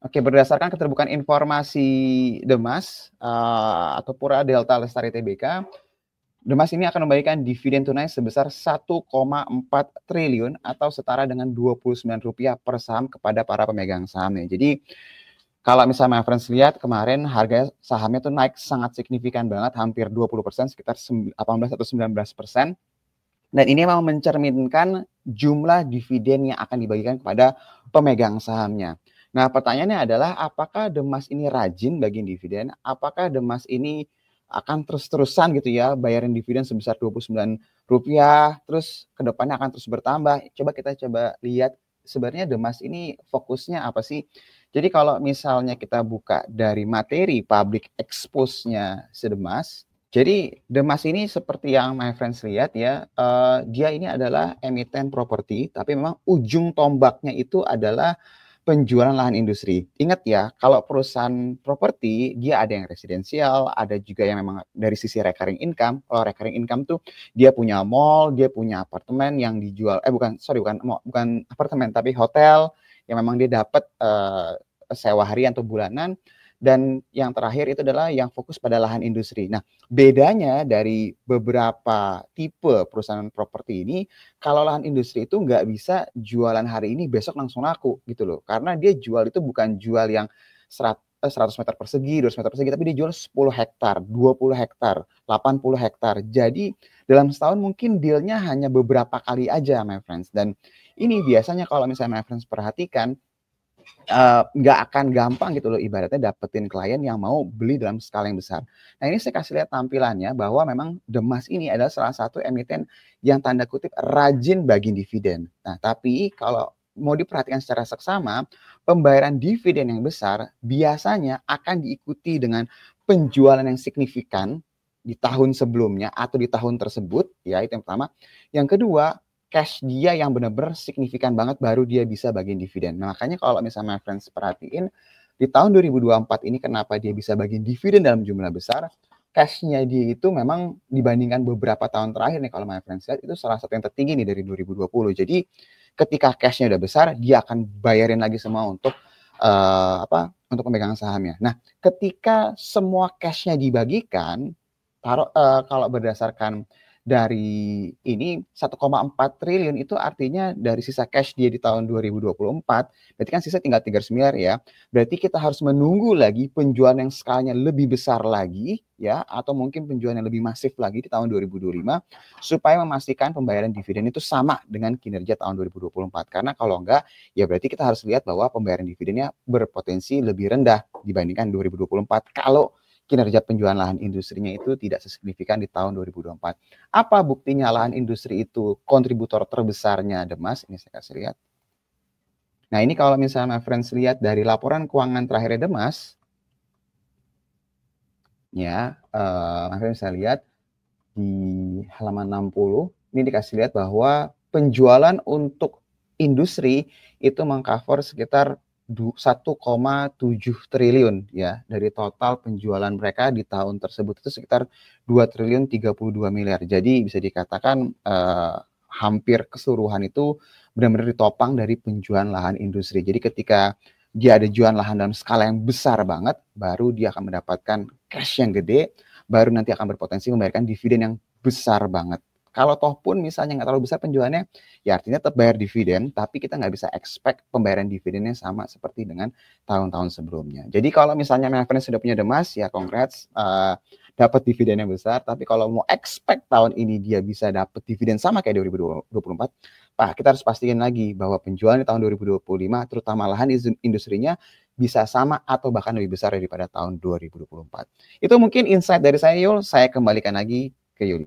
Oke, berdasarkan keterbukaan informasi Demas atau Pura Delta Lestari Tbk, Demas ini akan membagikan dividen tunai sebesar 1,4 triliun atau setara dengan Rp29 per saham kepada para pemegang sahamnya. Jadi kalau misalnya friends lihat kemarin harga sahamnya tuh naik sangat signifikan banget, hampir 20%, sekitar 18 atau 19%. Dan ini memang mencerminkan jumlah dividen yang akan dibagikan kepada pemegang sahamnya. Nah, pertanyaannya adalah apakah Demas ini rajin bagi dividen? Apakah Demas ini akan terus-terusan gitu ya bayarin dividen sebesar Rp29, terus kedepannya akan terus bertambah? Kita lihat sebenarnya Demas ini fokusnya apa sih? Jadi kalau misalnya kita buka dari materi public expose-nya Demas, jadi Demas ini seperti yang my friends lihat ya, dia ini adalah emiten properti, tapi memang ujung tombaknya itu adalah penjualan lahan industri. Ingat ya, kalau perusahaan properti, dia ada yang residensial, ada juga yang memang dari sisi recurring income. Kalau recurring income tuh dia punya mall, dia punya apartemen yang dijual, bukan apartemen, tapi hotel yang memang dia dapat sewa harian atau bulanan. Dan yang terakhir itu adalah yang fokus pada lahan industri. Nah, bedanya dari beberapa tipe perusahaan properti ini, kalau lahan industri itu nggak bisa jualan hari ini, besok langsung laku gitu loh. Karena dia jual itu bukan jual yang 100 meter persegi, 200 meter persegi, tapi dia jual 10 hektar, 20 hektar, 80 hektar. Jadi dalam setahun mungkin dealnya hanya beberapa kali aja, my friends. Dan ini biasanya kalau misalnya my friends perhatikan, nggak akan gampang gitu loh ibaratnya dapetin klien yang mau beli dalam skala yang besar. Nah, ini saya kasih lihat tampilannya bahwa memang Demas ini adalah salah satu emiten yang tanda kutip rajin bagi dividen. Nah, tapi kalau mau diperhatikan secara seksama, pembayaran dividen yang besar biasanya akan diikuti dengan penjualan yang signifikan di tahun sebelumnya atau di tahun tersebut, ya itu yang pertama. Yang kedua, cash dia yang benar-benar signifikan banget baru dia bisa bagiin dividen. Nah, makanya kalau misalnya my friends perhatiin di tahun 2024 ini kenapa dia bisa bagiin dividen dalam jumlah besar, cash-nya dia itu memang dibandingkan beberapa tahun terakhir nih kalau my friends lihat itu salah satu yang tertinggi nih dari 2020. Jadi ketika cash-nya udah besar, dia akan bayarin lagi semua untuk untuk pemegang sahamnya. Nah, ketika semua cash-nya dibagikan, kalau berdasarkan dari ini 1,4 triliun itu artinya dari sisa cash dia di tahun 2024, berarti kan sisa tinggal 300 miliar ya. Berarti kita harus menunggu lagi penjualan yang skalanya lebih besar lagi ya, atau mungkin penjualan yang lebih masif lagi di tahun 2025 supaya memastikan pembayaran dividen itu sama dengan kinerja tahun 2024. Karena kalau enggak, ya berarti kita harus lihat bahwa pembayaran dividennya berpotensi lebih rendah dibandingkan 2024 kalau kinerja penjualan lahan industrinya itu tidak sesignifikan di tahun 2024. Apa buktinya lahan industri itu kontributor terbesarnya Demas? Ini saya kasih lihat. Nah, ini kalau misalnya friends lihat dari laporan keuangan terakhir Demas, ya, friends bisa lihat di halaman 60, ini dikasih lihat bahwa penjualan untuk industri itu mengcover sekitar 1,7 triliun ya dari total penjualan mereka di tahun tersebut itu sekitar 2 triliun 32 miliar. Jadi bisa dikatakan hampir keseluruhan itu benar-benar ditopang dari penjualan lahan industri. Jadi ketika dia ada jualan lahan dalam skala yang besar banget, baru dia akan mendapatkan cash yang gede, baru nanti akan berpotensi membayarkan dividen yang besar banget. Kalau toh pun misalnya nggak terlalu besar penjualannya, ya artinya tetap bayar dividen, tapi kita nggak bisa expect pembayaran dividennya sama seperti dengan tahun-tahun sebelumnya. Jadi kalau misalnya friends sudah punya Demas, ya congrats, dapat dividen yang besar. Tapi kalau mau expect tahun ini dia bisa dapat dividen sama kayak 2024, Pak, kita harus pastiin lagi bahwa penjualan di tahun 2025, terutama lahan industrinya, bisa sama atau bahkan lebih besar daripada tahun 2024. Itu mungkin insight dari saya, Yul. Saya kembalikan lagi ke Yuli.